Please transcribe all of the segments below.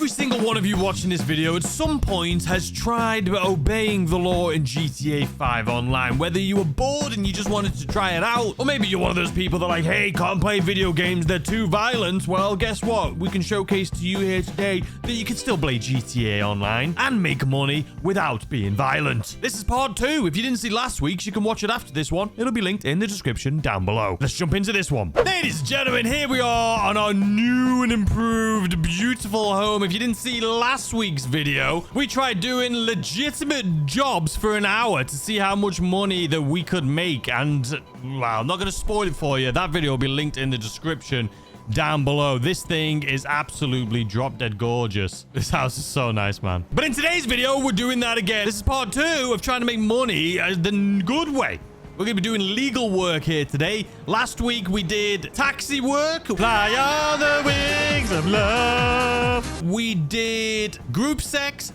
Every single one of you watching this video at some point has tried obeying the law in GTA 5 Online. Whether you were bored and you just wanted to try it out, or maybe you're one of those people that are like, hey, can't play video games, they're too violent. Well, guess what? We can showcase to you here today that you can still play GTA Online and make money without being violent. This is part 2. If you didn't see last week's, you can watch it after this one. It'll be linked in the description down below. Let's jump into this one. Ladies and gentlemen, here we are on our new and improved, beautiful home. If you didn't see last week's video, we tried doing legitimate jobs for an hour to see how much money that we could make. And, well, I'm not going to spoil it for you. That video will be linked in the description down below. This thing is absolutely drop dead gorgeous. This house is so nice, man. But in today's video, we're doing that again. This is part 2 of trying to make money the good way. We're going to be doing legal work here today. Last week, we did taxi work. Fly on the wings of love. We did group sex.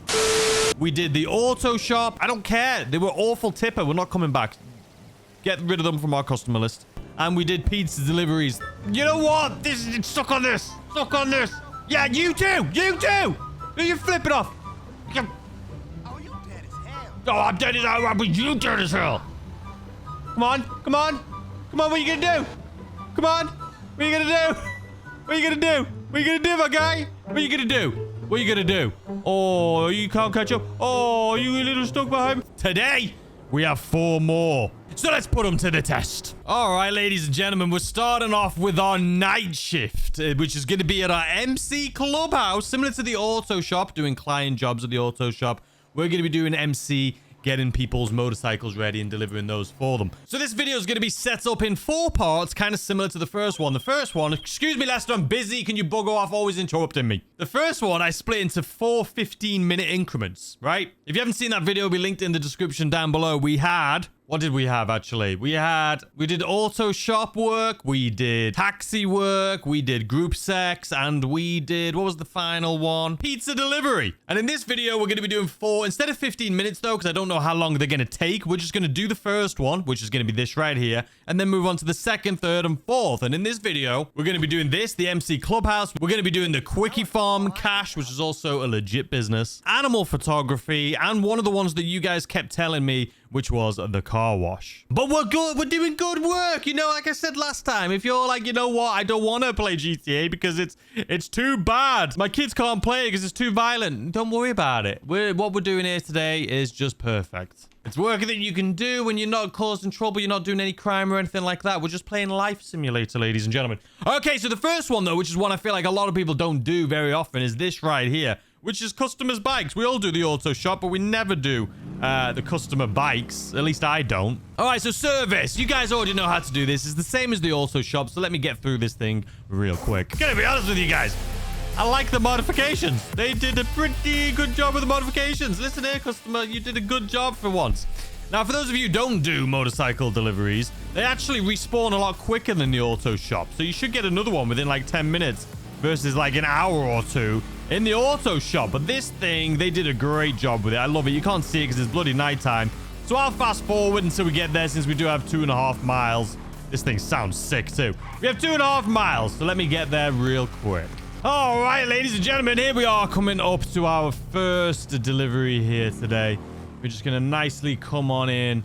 We did the auto shop. I don't care. They were awful tipper. We're not coming back. Get rid of them from our customer list. And we did pizza deliveries. You know what? It's stuck on this. Stuck on this. Yeah, you too. You too. You flip it off. Oh, you dead as hell. Oh, I'm dead as hell. But you dead as hell. Come on, come on. Come on, what are you gonna do? Come on. What are you gonna do? What are you gonna do? What are you gonna do, my guy? What are you gonna do? What are you gonna do? Oh, you can't catch up. Oh, you a little stuck behind me. Today, we have 4 more. So let's put them to the test. All right, ladies and gentlemen, we're starting off with our night shift, which is going to be at our MC Clubhouse, similar to the auto shop, doing client jobs at the auto shop. We're going to be doing MC, getting people's motorcycles ready and delivering those for them. So this video is going to be set up in 4 parts, kind of similar to the first one. The first one, excuse me, Lester, I'm busy. Can you bugger off always interrupting me? The first one, I split into 4 15-minute increments, right? If you haven't seen that video, it'll be linked in the description down below. We had... What did we have, actually? We did auto shop work, we did taxi work, we did group sex, and we did, what was the final one? Pizza delivery. And in this video, we're going to be doing 4, instead of 15 minutes though, because I don't know how long they're going to take, we're just going to do the first one, which is going to be this right here, and then move on to the second, third, and fourth. And in this video, we're going to be doing this, the MC Clubhouse. We're going to be doing the Quickie Farm Cash, which is also a legit business, animal photography, and one of the ones that you guys kept telling me, which was the car wash. But we're good. We're doing good work. You know, like I said last time, if you're like, you know what, I don't want to play GTA because it's too bad. My kids can't play it because it's too violent. Don't worry about it. What we're doing here today is just perfect. It's work that you can do when you're not causing trouble. You're not doing any crime or anything like that. We're just playing Life Simulator, ladies and gentlemen. Okay, so the first one, though, which is one I feel like a lot of people don't do very often, is this right here, which is customers' bikes. We all do the auto shop, but we never do the customer bikes. At least I don't. All right, so service. You guys already know how to do this. It's the same as the auto shop, so let me get through this thing real quick. Gonna be honest with you guys. I like the modifications. They did a pretty good job with the modifications. Listen here, customer. You did a good job for once. Now, for those of you who don't do motorcycle deliveries, they actually respawn a lot quicker than the auto shop. So you should get another one within like 10 minutes versus like an hour or 2 in the auto shop. But this thing, they did a great job with it. I love it. You can't see it because it's bloody nighttime. So I'll fast forward until we get there, since we do have 2.5 miles. This thing sounds sick too. We have 2.5 miles, so let me get there real quick. All right, ladies and gentlemen, here we are coming up to our first delivery here today. We're just going to nicely come on in.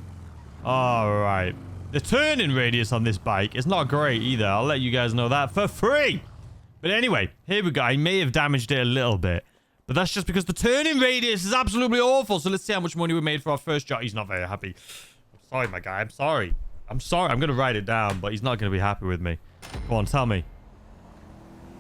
All right. The turning radius on this bike is not great either. I'll let you guys know that for free. But anyway, here we go. I may have damaged it a little bit, but that's just because the turning radius is absolutely awful. So let's see how much money we made for our first job. He's not very happy. I'm sorry, my guy. I'm sorry. I'm sorry. I'm going to write it down, but he's not going to be happy with me. Go on, tell me.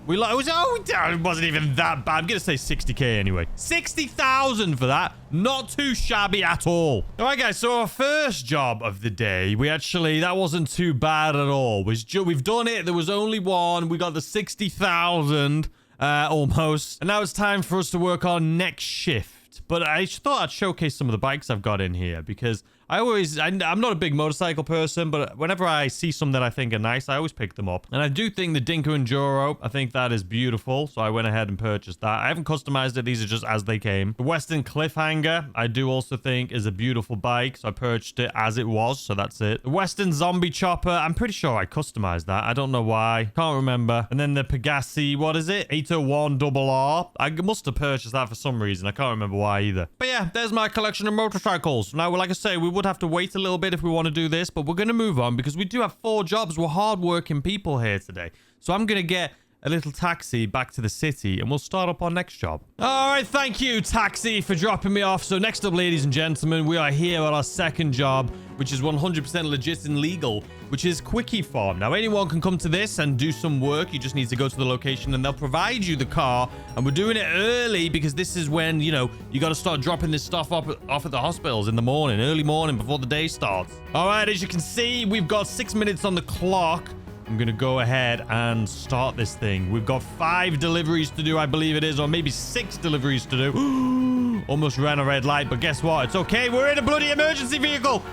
It wasn't even that bad. I'm going to say 60K anyway. 60,000 for that. Not too shabby at all. All right, guys. So our first job of the day, that wasn't too bad at all. We've done it. There was only one. We got the 60,000 almost. And now it's time for us to work on next shift. But I thought I'd showcase some of the bikes I've got in here, because I'm not a big motorcycle person, but whenever I see some that I think are nice, I always pick them up. And I do think the Dinka Enduro, I think that is beautiful. So I went ahead and purchased that. I haven't customized it. These are just as they came. The Western Cliffhanger, I do also think is a beautiful bike. So I purchased it as it was. So that's it. The Western Zombie Chopper, I'm pretty sure I customized that. I don't know why. Can't remember. And then the Pegassi, what is it? 801RR. I must have purchased that for some reason. I can't remember why either. But yeah, there's my collection of motorcycles. Now, like I say, we would have to wait a little bit if we want to do this, but we're going to move on because we do have 4 jobs. We're hardworking people here today. So I'm going to get a little taxi back to the city and we'll start up our next job. All right, thank you, taxi, for dropping me off. So next up, ladies and gentlemen, we are here at our second job, which is 100% legit and legal, which is Quickie Farm. Now, anyone can come to this and do some work. You just need to go to the location and they'll provide you the car. And we're doing it early because this is when, you know, you got to start dropping this stuff off at the hospitals in the morning, early morning before the day starts. All right, as you can see, we've got 6 minutes on the clock. I'm going to go ahead and start this thing. We've got 5 deliveries to do, I believe it is, or maybe 6 deliveries to do. Almost ran a red light, but guess what? It's okay. We're in a bloody emergency vehicle.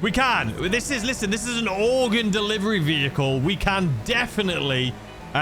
We can. This is an organ delivery vehicle. We can definitely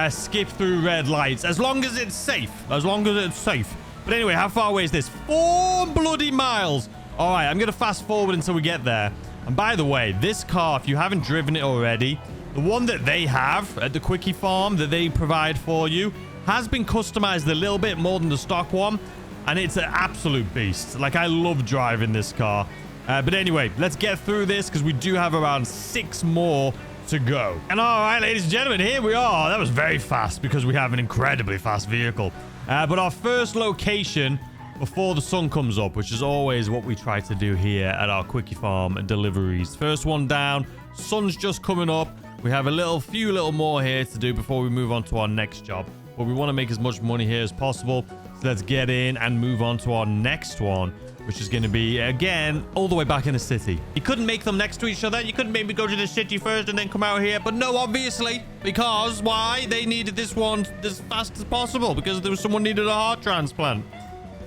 skip through red lights as long as it's safe. As long as it's safe. But anyway, how far away is this? 4 bloody miles. All right, I'm going to fast forward until we get there. And by the way, this car, if you haven't driven it already, the one that they have at the Quickie Farm that they provide for you has been customized a little bit more than the stock one. And it's an absolute beast. Like, I love driving this car. But anyway, let's get through this because we do have around 6 more to go. And all right, ladies and gentlemen, here we are. That was very fast because we have an incredibly fast vehicle. But our first location before the sun comes up, which is always what we try to do here at our Quickie Farm deliveries. First one down. Sun's just coming up. We have a few little more here to do before we move on to our next job. But we want to make as much money here as possible. So let's get in and move on to our next one, which is going to be, again, all the way back in the city. You couldn't make them next to each other. You couldn't maybe go to the city first and then come out here. But no, obviously, because why? They needed this one as fast as possible because there was someone needed a heart transplant.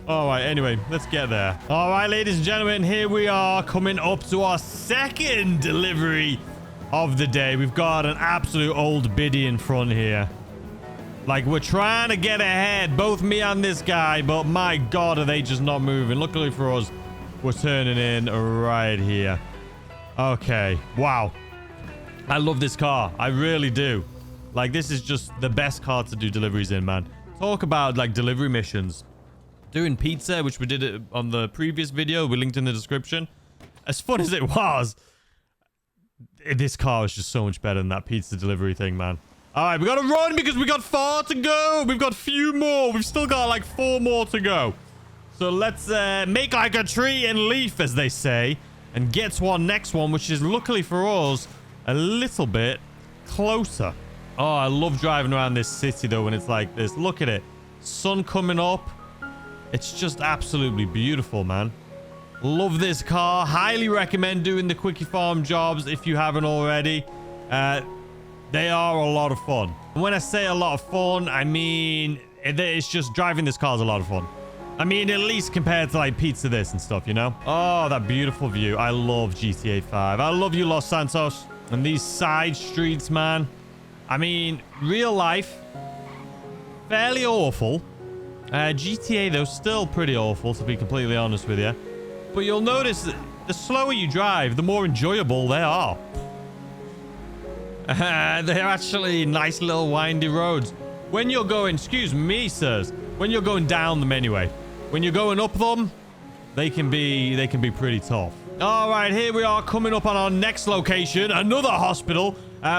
All right, anyway, let's get there. All right, ladies and gentlemen, here we are coming up to our second delivery of the day. We've got an absolute old biddy in front here. Like, we're trying to get ahead, both me and this guy, but my God, are they just not moving. Luckily for us, we're turning in right here. Okay, wow. I love this car. I really do. Like, this is just the best car to do deliveries in, man. Talk about, like, delivery missions. Doing pizza, which we did on the previous video. We linked in the description. As fun as it was, this car is just so much better than that pizza delivery thing, man. All right, we got to run because we got far to go. We've got a few more. We've still got like 4 more to go. So let's make like a tree and leaf, as they say, and get to our next one, which is luckily for us a little bit closer. Oh, I love driving around this city, though, when it's like this. Look at it. Sun coming up. It's just absolutely beautiful, man. Love this car. Highly recommend doing the Quickie Farm jobs if you haven't already. They are a lot of fun. And when I say a lot of fun, I mean, it's just driving this car is a lot of fun. I mean, at least compared to like Pizza This and stuff, you know? Oh, that beautiful view. I love GTA 5. I love you, Los Santos. And these side streets, man. I mean, real life, fairly awful. GTA, though, still pretty awful, to be completely honest with you. But you'll notice that the slower you drive, the more enjoyable they are. They're actually nice little windy roads. When you're going, excuse me, sirs, when you're going down them anyway. When you're going up them, they can be pretty tough. All right, here we are coming up on our next location, another hospital.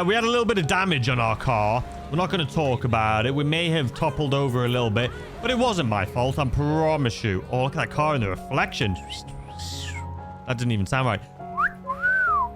We had a little bit of damage on our car. We're not going to talk about it. We may have toppled over a little bit, but it wasn't my fault, I promise you. Oh, look at that car in the reflection. That didn't even sound right.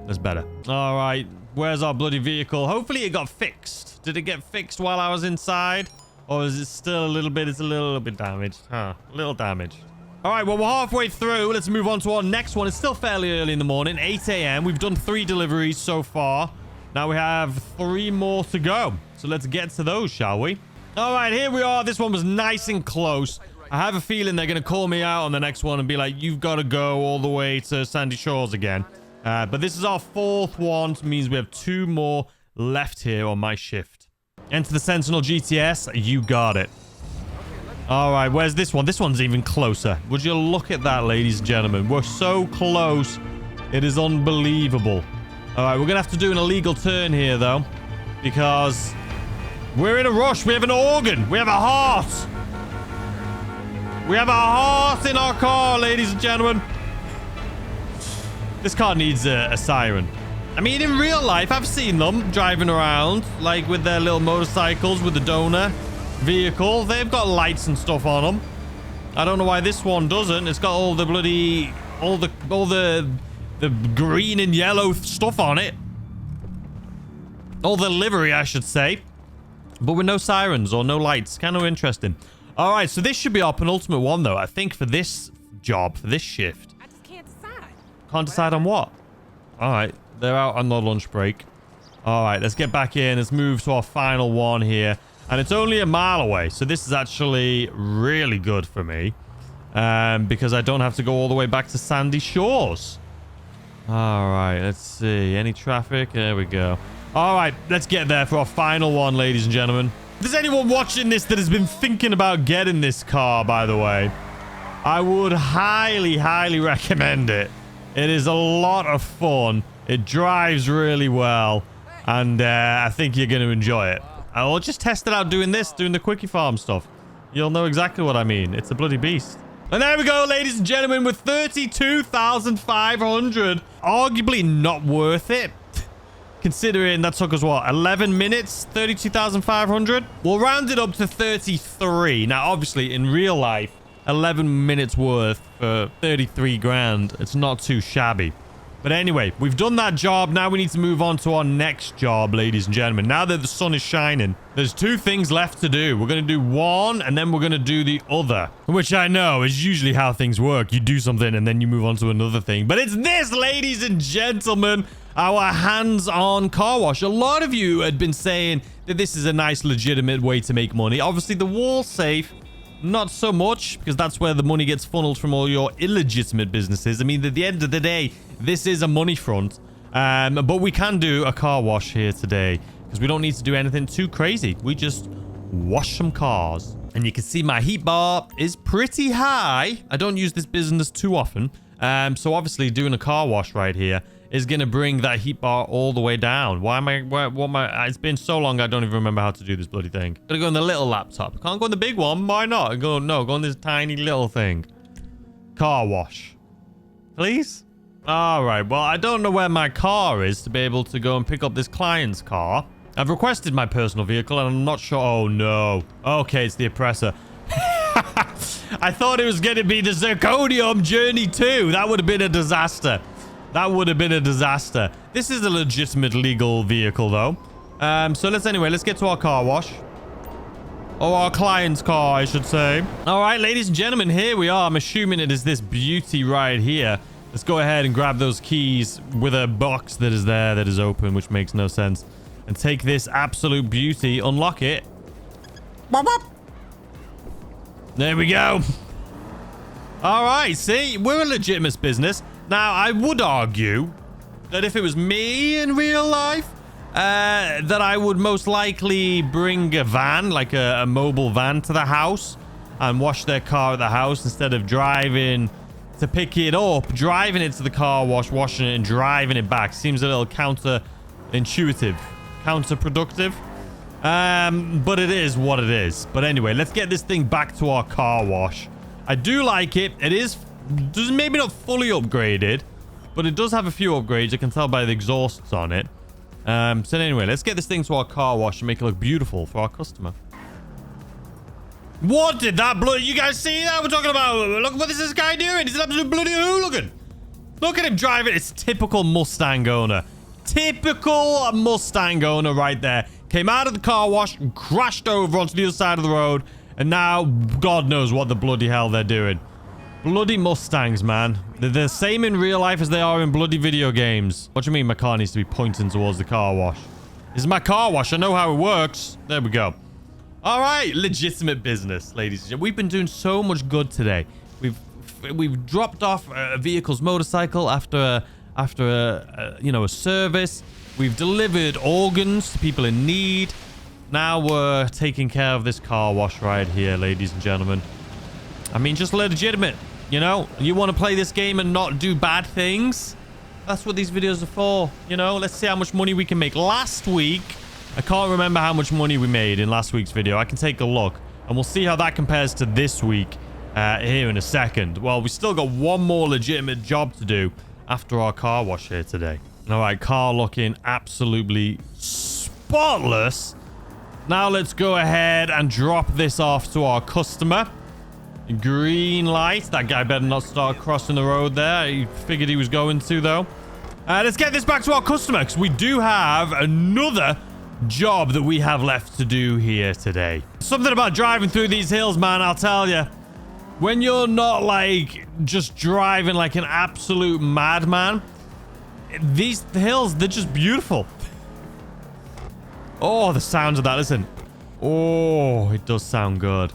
That's better. All right, where's our bloody vehicle? Hopefully it got fixed. Did it get fixed while I was inside? Or is it still a little bit? It's a little bit damaged. Huh, a little damaged. All right, well, we're halfway through. Let's move on to our next one. It's still fairly early in the morning, 8 a.m. We've done 3 deliveries so far. Now we have 3 more to go. So let's get to those, shall we? All right, here we are. This one was nice and close. I have a feeling they're going to call me out on the next one and be like, you've got to go all the way to Sandy Shores again. But this is our 4th one, which means we have 2 more left here on my shift. Enter the Sentinel GTS. You got it. All right, where's this one? This one's even closer. Would you look at that, ladies and gentlemen? We're so close. It is unbelievable. All right, we're going to have to do an illegal turn here, though, because we're in a rush. We have an organ. We have a heart. We have a heart in our car, ladies and gentlemen. This car needs a siren. I mean, in real life, I've seen them driving around, like with their little motorcycles with the donor vehicle. They've got lights and stuff on them. I don't know why this one doesn't. It's got all the bloody, all the green and yellow stuff on it. All the livery, I should say. But with no sirens or no lights. Kind of interesting. All right, so this should be our penultimate one, though. I think for this job, for this shift. I just can't decide. Can't decide on what? All right, they're out on their lunch break. All right, let's get back in. Let's move to our final one here. And it's only a mile away. So this is actually really good for me. Because I don't have to go all the way back to Sandy Shores. All right, let's see. Any traffic? There we go. All right, let's get there for our final one, ladies and gentlemen. If there's anyone watching this that has been thinking about getting this car, by the way, I would highly, highly recommend it. It is a lot of fun. It drives really well. And I think you're going to enjoy it. I'll just test it out doing the quickie farm stuff. You'll know exactly what I mean. It's a bloody beast. And there we go, ladies and gentlemen, with 32,500. Arguably not worth it. Considering that took us, what, 11 minutes? 32,500? We'll round it up to 33. Now, obviously, in real life, 11 minutes worth for 33 grand. It's not too shabby. But anyway, we've done that job. Now we need to move on to our next job, ladies and gentlemen. Now that the sun is shining, there's 2 things left to do. We're going to do one, and then we're going to do the other. Which I know is usually how things work. You do something, and then you move on to another thing. But it's this, ladies and gentlemen, our hands-on car wash. A lot of you had been saying that this is a nice, legitimate way to make money. Obviously, the wall safe, not so much, because that's where the money gets funneled from all your illegitimate businesses. I mean, at the end of the day, this is a money front. But we can do a car wash here today, because we don't need to do anything too crazy. We just wash some cars. And you can see my heat bar is pretty high. I don't use this business too often. So obviously doing a car wash right here is going to bring that heat bar all the way down. It's been so long, I don't even remember how to do this bloody thing. Gotta go on the little laptop. Can't go on the big one. Why not? Go on this tiny little thing. Car wash. Please? All right. Well, I don't know where my car is to be able to go and pick up this client's car. I've requested my personal vehicle and I'm not sure. Oh, no. Okay, it's the oppressor. I thought it was going to be the Zirconium Journey 2. That would have been a disaster. That would have been a disaster. This is a legitimate legal vehicle, though. So let's get to our car wash. Or our client's car, I should say. All right, ladies and gentlemen, here we are. I'm assuming it is this beauty right here. Let's go ahead and grab those keys with a box that is there that is open, which makes no sense. And take this absolute beauty, unlock it. There we go. All right, see, we're a legitimate business. Now, I would argue that if it was me in real life, that I would most likely bring a van, like a mobile van to the house and wash their car at the house instead of driving to pick it up, driving it to the car wash, washing it and driving it back. Seems a little counterintuitive, counterproductive. But it is what it is. But anyway, let's get this thing back to our car wash. I do like it. It is maybe not fully upgraded, but it does have a few upgrades. You can tell by the exhausts on it. So anyway, let's get this thing to our car wash and make it look beautiful for our customer. What did that bloody... You guys see that? We're talking about... Look, what is this guy doing? He's an absolute bloody hooligan. Look at him driving. It's typical Mustang owner. Typical Mustang owner right there. Came out of the car wash and crashed over onto the other side of the road. And now, God knows what the bloody hell they're doing. Bloody Mustangs, man. They're the same in real life as they are in bloody video games. What do you mean my car needs to be pointing towards the car wash? This is my car wash. I know how it works. There we go. All right, legitimate business, ladies and gentlemen. We've been doing so much good today. We've dropped off a vehicle's motorcycle after a service. We've delivered organs to people in need. Now we're taking care of this car wash right here, ladies and gentlemen. I mean, just legitimate. You know, you want to play this game and not do bad things? That's what these videos are for. You know, let's see how much money we can make. Last week, I can't remember how much money we made in last week's video. I can take a look and we'll see how that compares to this week here in a second. Well, we still got one more legitimate job to do after our car wash here today. All right, car looking absolutely spotless. Now let's go ahead and drop this off to our customer. Green light. That guy better not start crossing the road there. He figured he was going to, though. Let's get this back to our customer, because we do have another job that we have left to do here today. Something about driving through these hills, man, I'll tell you. When you're not, like, just driving like an absolute madman, these hills, they're just beautiful. Oh, the sounds of that. Listen. Oh, it does sound good.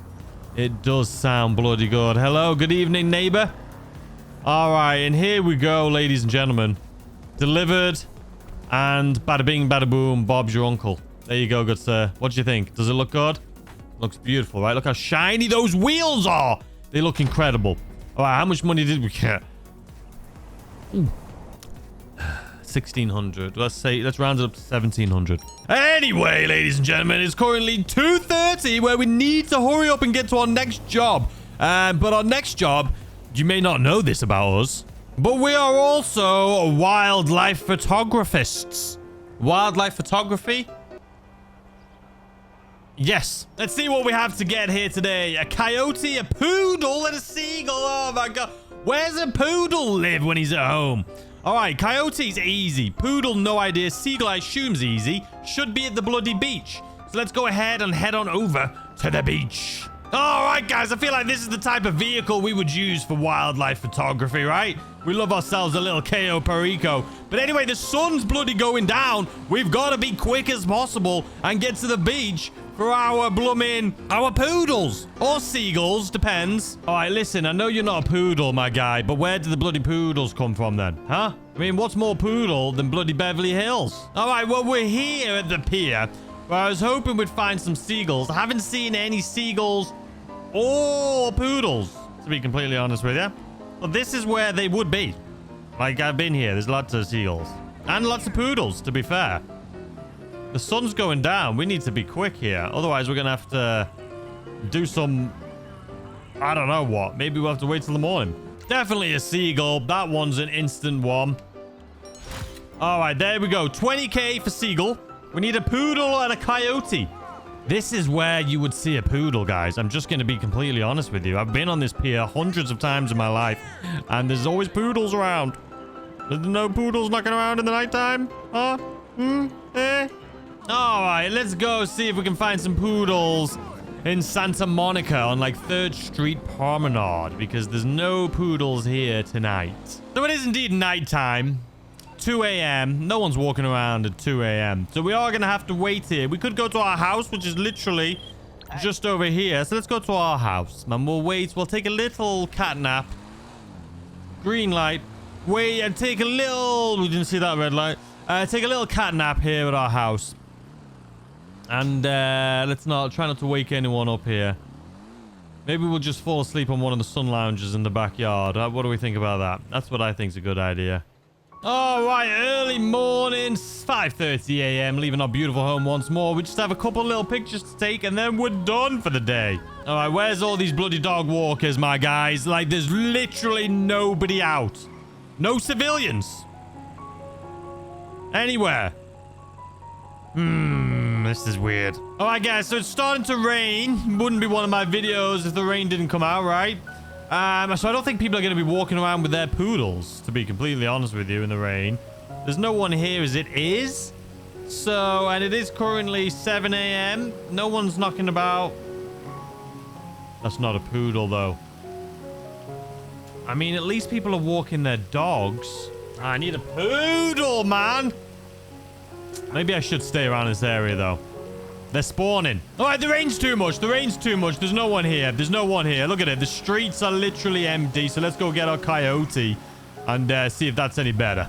It does sound bloody good. Hello, good evening, neighbor. All right, and here we go, ladies and gentlemen. Delivered, and bada bing, bada boom, Bob's your uncle. There you go, good sir. What do you think? Does it look good? Looks beautiful, right? Look how shiny those wheels are. They look incredible. All right, how much money did we get? Ooh. 1,600. Let's round it up to 1,700. Anyway, ladies and gentlemen, it's currently 2:30 where we need to hurry up and get to our next job. But our next job, you may not know this about us, but we are also wildlife photographers. Wildlife photography? Yes. Let's see what we have to get here today. A coyote, a poodle, and a seagull. Oh my god. Where's a poodle live when he's at home? All right, coyote's easy. Poodle, no idea. Seagull, I assume's easy. Should be at the bloody beach. So let's go ahead and head on over to the beach. All right, guys, I feel like this is the type of vehicle we would use for wildlife photography, right? We love ourselves a little Cayo Perico. But anyway, the sun's bloody going down. We've got to be quick as possible and get to the beach for our poodles or seagulls, depends. All right, listen, I know you're not a poodle, my guy, but where did the bloody poodles come from then? Huh? I mean, what's more poodle than bloody Beverly Hills? All right, well, we're here at the pier where I was hoping we'd find some seagulls. I haven't seen any seagulls or poodles, to be completely honest with you. Well, this is where they would be. Like, I've been here. There's lots of seagulls and lots of poodles, to be fair. The sun's going down. We need to be quick here. Otherwise, we're going to have to do some... I don't know what. Maybe we'll have to wait till the morning. Definitely a seagull. That one's an instant one. All right, there we go. 20K for seagull. We need a poodle and a coyote. This is where you would see a poodle, guys. I'm just going to be completely honest with you. I've been on this pier hundreds of times in my life, and there's always poodles around. There's no poodles knocking around in the nighttime? Huh? All right, let's go see if we can find some poodles in Santa Monica on like 3rd Street Promenade, because there's no poodles here tonight. So it is indeed nighttime. 2 a.m. No one's walking around at 2 a.m. So we are going to have to wait here. We could go to our house, which is literally just over here. So let's go to our house, man. We'll wait. We'll take a little cat nap. Green light. Wait and take a little... We didn't see that red light. Take a little cat nap here at our house. And let's try not to wake anyone up here. Maybe we'll just fall asleep on one of the sun lounges in the backyard. What do we think about that? That's what I think is a good idea. All right, early morning, 5:30 a.m. Leaving our beautiful home once more. We just have a couple little pictures to take, and then we're done for the day. All right, where's all these bloody dog walkers, my guys? Like, there's literally nobody out. No civilians. Anywhere. This is weird. All right, guys, so it's starting to rain. Wouldn't be one of my videos if the rain didn't come out, right? So I don't think people are going to be walking around with their poodles, to be completely honest with you, in the rain. There's no one here as it is. So, and it is currently 7 a.m. No one's knocking about. That's not a poodle, though. I mean, at least people are walking their dogs. I need a poodle, man. Maybe I should stay around this area, though. They're spawning. All right, the rain's too much. The rain's too much. There's no one here. There's no one here. Look at it. The streets are literally empty. So let's go get our coyote and see if that's any better.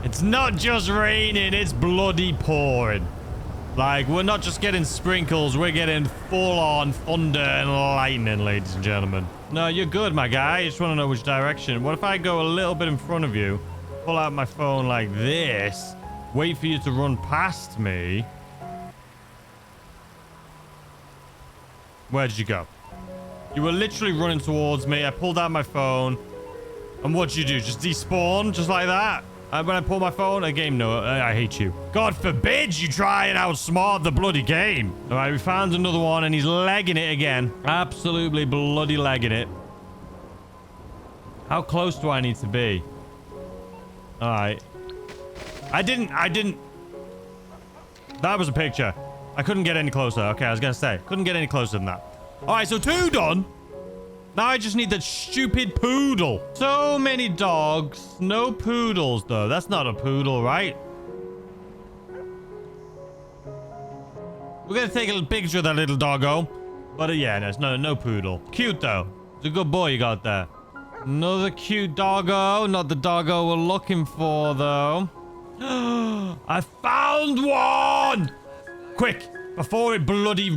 It's not just raining. It's bloody pouring. Like, we're not just getting sprinkles. We're getting full-on thunder and lightning, ladies and gentlemen. No, you're good, my guy. I just want to know which direction. What if I go a little bit in front of you, pull out my phone like this, wait for you to run past me? Where did you go? You were literally running towards me. I pulled out my phone. And what'd you do? Just despawn? Just like that? When I pull my phone, a game, no, I hate you. God forbid you try and outsmart the bloody game. All right, we found another one and he's legging it again. Absolutely bloody legging it. How close do I need to be? All right. I didn't. That was a picture. I couldn't get any closer. Okay, I was going to say, couldn't get any closer than that. All right, so 2 done. Now I just need that stupid poodle. So many dogs. No poodles, though. That's not a poodle, right? We're going to take a little picture of that little doggo. But yeah, no poodle. Cute, though. It's a good boy you got there. Another cute doggo. Not the doggo we're looking for, though. I found one! Quick, before it bloody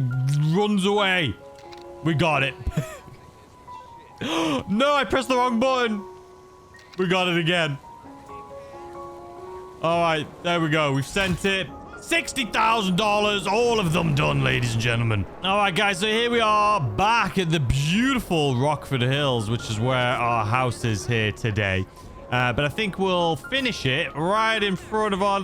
runs away. We got it. No, I pressed the wrong button. We got it again. All right, there we go. We've sent it. $60,000. All of them done, ladies and gentlemen. All right, guys. So here we are back at the beautiful Rockford Hills, which is where our house is here today. But I think we'll finish it right in front of our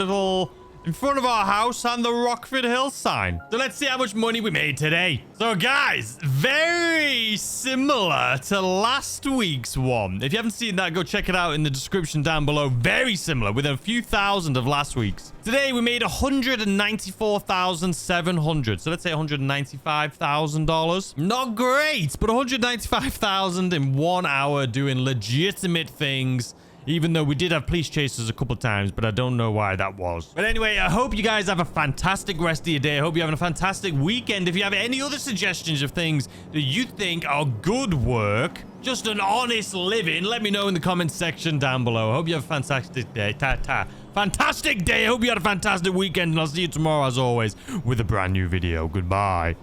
house and the Rockford Hills sign. So let's see how much money we made today. So guys, very similar to last week's one. If you haven't seen that, go check it out in the description down below. Very similar, within a few thousand of last week's. Today we made $194,700. So let's say $195,000. Not great, but $195,000 in 1 hour doing legitimate things. Even though we did have police chasers a couple times, but I don't know why that was. But anyway, I hope you guys have a fantastic rest of your day. I hope you're having a fantastic weekend. If you have any other suggestions of things that you think are good work, just an honest living, let me know in the comments section down below. I hope you have a fantastic day. Fantastic day. I hope you had a fantastic weekend, and I'll see you tomorrow as always with a brand new video. Goodbye.